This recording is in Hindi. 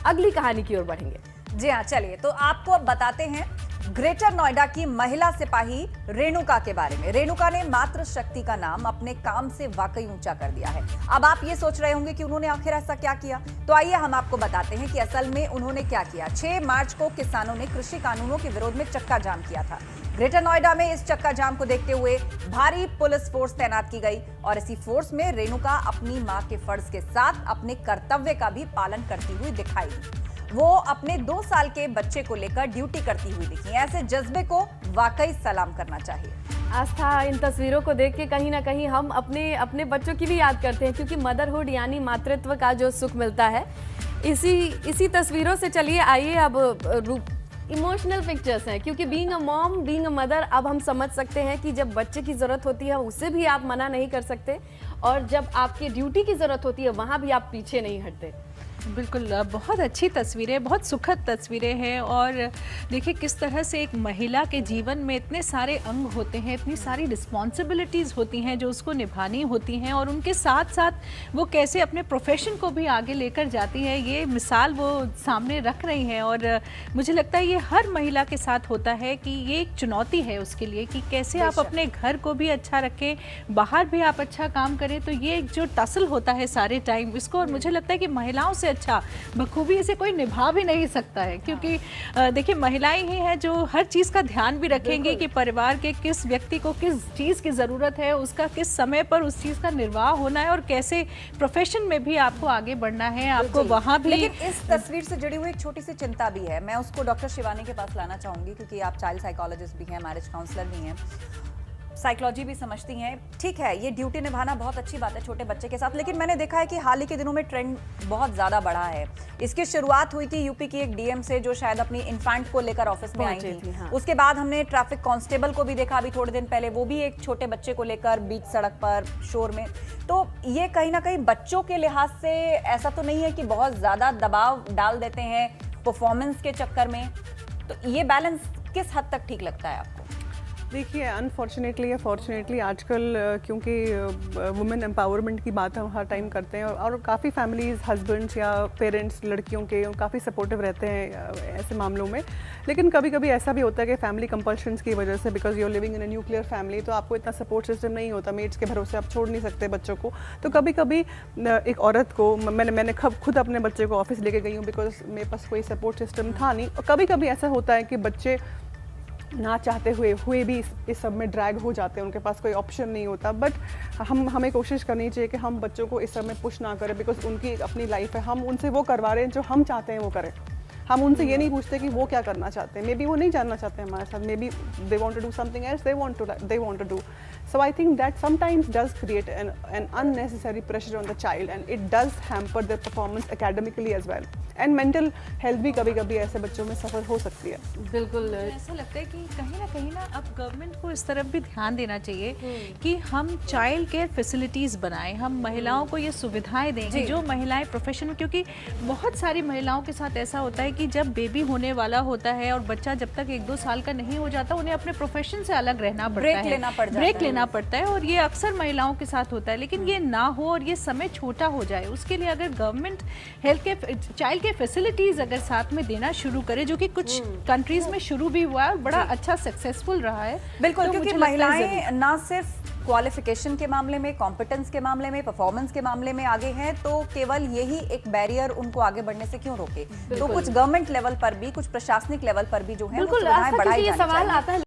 अगली कहानी की ओर बढ़ेंगे। जी हाँ, चलिए तो आपको अब बताते हैं ग्रेटर नोएडा की महिला सिपाही रेणुका के बारे में। रेणुका ने मातृ शक्ति का नाम अपने काम से वाकई ऊंचा कर दिया है। अब आप ये सोच रहे होंगे कि उन्होंने आखिर ऐसा क्या किया, तो आइए हम आपको बताते हैं कि असल में उन्होंने क्या किया। 6 मार्च को किसानों ने कृषि कानूनों के विरोध में चक्का जाम किया था। ग्रेटर नोएडा में इस चक्का जाम को देखते हुए भारी पुलिस फोर्स तैनात की गई और इसी फोर्स में रेणुका अपनी मां के फर्ज के साथ अपने कर्तव्य का भी पालन करती हुई दिखाई दी। वो अपने 2 साल के बच्चे को लेकर ड्यूटी करती हुई दिखी। ऐसे जज्बे को वाकई सलाम करना चाहिए। आस्था, इन तस्वीरों को देख के कहीं ना कहीं हम अपने बच्चों की भी याद करते हैं, क्योंकि मदरहुड यानी मातृत्व का जो सुख मिलता है इसी तस्वीरों से। चलिए आइए अब इमोशनल पिक्चर्स हैं, क्योंकि being a mom, being a mother, अब हम समझ सकते हैं कि जब बच्चे की ज़रूरत होती है उसे भी आप मना नहीं कर सकते, और जब आपकी ड्यूटी की ज़रूरत होती है वहाँ भी आप पीछे नहीं हटते। बिल्कुल, बहुत अच्छी तस्वीरें, बहुत सुखद तस्वीरें हैं। और देखिए किस तरह से एक महिला के जीवन में इतने सारे अंग होते हैं, इतनी सारी रिस्पॉन्सिबिलिटीज़ होती हैं जो उसको निभानी होती हैं, और उनके साथ साथ वो कैसे अपने प्रोफेशन को भी आगे लेकर जाती है, ये मिसाल वो सामने रख रही हैं। और मुझे लगता है ये हर महिला के साथ होता है कि ये एक चुनौती है उसके लिए कि कैसे आप अपने घर को भी अच्छा रखें, बाहर भी आप अच्छा काम करें। तो ये जो टसल होता है सारे टाइम इसको, और मुझे लगता है कि महिलाओं से अच्छा बखूबी इसे कोई निभा भी नहीं सकता है, क्योंकि देखिए महिलाएं ही हैं जो हर चीज़ का ध्यान भी रखेंगी कि परिवार के किस व्यक्ति को किस चीज़ की ज़रूरत है, उसका किस समय पर उस चीज़ का निर्वाह होना है, और कैसे प्रोफेशन में भी आपको आगे बढ़ना है, आपको वहाँ भी। लेकिन इस तस्वीर से जुड़ी हुई एक छोटी सी चिंता भी है, मैं उसको डॉक्टर शिवानी के पास लाना चाहूंगी, क्योंकि आप चाइल्ड साइकोलॉजिस्ट भी हैं, मैरिज काउंसलर भी हैं, साइकोलॉजी भी समझती हैं। ठीक है, ये ड्यूटी निभाना बहुत अच्छी बात है छोटे बच्चे के साथ, लेकिन मैंने देखा है कि हाल ही के दिनों में ट्रेंड बहुत ज़्यादा बढ़ा है। इसकी शुरुआत हुई थी यूपी की एक डीएम से, जो शायद अपनी इन्फेंट को लेकर ऑफिस में आई थी। हाँ। उसके बाद हमने ट्रैफिक कांस्टेबल को भी देखा अभी थोड़े दिन पहले, वो भी एक छोटे बच्चे को लेकर बीच सड़क पर शोर में। तो ये कहीं ना कहीं बच्चों के लिहाज से ऐसा तो नहीं है कि बहुत ज़्यादा दबाव डाल देते हैं परफॉर्मेंस के चक्कर में, तो ये बैलेंस किस हद तक ठीक लगता है आपको? देखिए, अनफॉर्चुनेटली या फॉर्चुनेटली आजकल क्योंकि वुमेन एम्पावरमेंट की बात हम हर टाइम करते हैं, और काफ़ी फैमिलीज़, हस्बैंड्स या पेरेंट्स लड़कियों के काफ़ी सपोर्टिव रहते हैं ऐसे मामलों में। लेकिन कभी कभी ऐसा भी होता है कि फैमिली कंपल्शंस की वजह से, because you are living in a nuclear family, तो आपको इतना सपोर्ट सिस्टम नहीं होता, मेड्स के भरोसे आप छोड़ नहीं सकते बच्चों को। तो कभी कभी एक औरत को, मैंने खुद अपने बच्चे को ऑफिस लेके गई हूँ, बिकॉज मेरे पास कोई सपोर्ट सिस्टम था नहीं। और कभी कभी ऐसा होता है कि बच्चे ना चाहते हुए भी इस सब में ड्रैग हो जाते हैं, उनके पास कोई ऑप्शन नहीं होता। बट हमें कोशिश करनी चाहिए कि हम बच्चों को इस सब में पुश ना करें, बिकॉज उनकी अपनी लाइफ है, हम उनसे वो करवा रहे हैं जो हम चाहते हैं वो करें। हम उनसे ये नहीं पूछते कि वो क्या करना चाहते हैं, मे बी वो नहीं जानना चाहते हैं हमारे साथ, maybe they want to do something else they want to do. So I think that sometimes does create an unnecessary pressure on the child, and it does hamper their performance academically as well. And mental health भी कभी-कभी ऐसे बच्चों में सफर हो सकती है। बिल्कुल, ऐसा लगता है कि कहीं ना अब गवर्नमेंट को इस तरफ भी ध्यान देना चाहिए कि हम चाइल्ड केयर फैसिलिटीज़ बनाएं, हम महिलाओं को ये सुविधाएं दें जो महिलाएं प्रोफेशन में, क्योंकि बहुत सारी महिलाओं के साथ ऐसा होता है कि जब बेबी होने वाला होता है और बच्चा जब तक 1-2 साल का नहीं हो जाता, उन्हें अपने प्रोफेशन से अलग रहना पड़ता है, ब्रेक लेना पड़ता है, और ये अक्सर महिलाओं के साथ होता है। लेकिन ये ना हो और ये समय छोटा हो जाए, उसके लिए अगर गवर्नमेंट हेल्थ के चाइल्ड के फैसिलिटीज अगर साथ में देना शुरू करे, जो कि कुछ कंट्रीज में शुरू भी हुआ है और बड़ा अच्छा सक्सेसफुल रहा है। बिल्कुल, तो क्योंकि महिलाएं ना सिर्फ क्वालिफिकेशन के मामले में, कॉम्पिटेंस के मामले में, परफॉर्मेंस के मामले में आगे हैं, तो केवल यही एक बैरियर उनको आगे बढ़ने से क्यों रोके। तो कुछ गवर्नमेंट लेवल पर भी, कुछ प्रशासनिक लेवल पर भी जो है, बिल्कुल, सवाल आता है।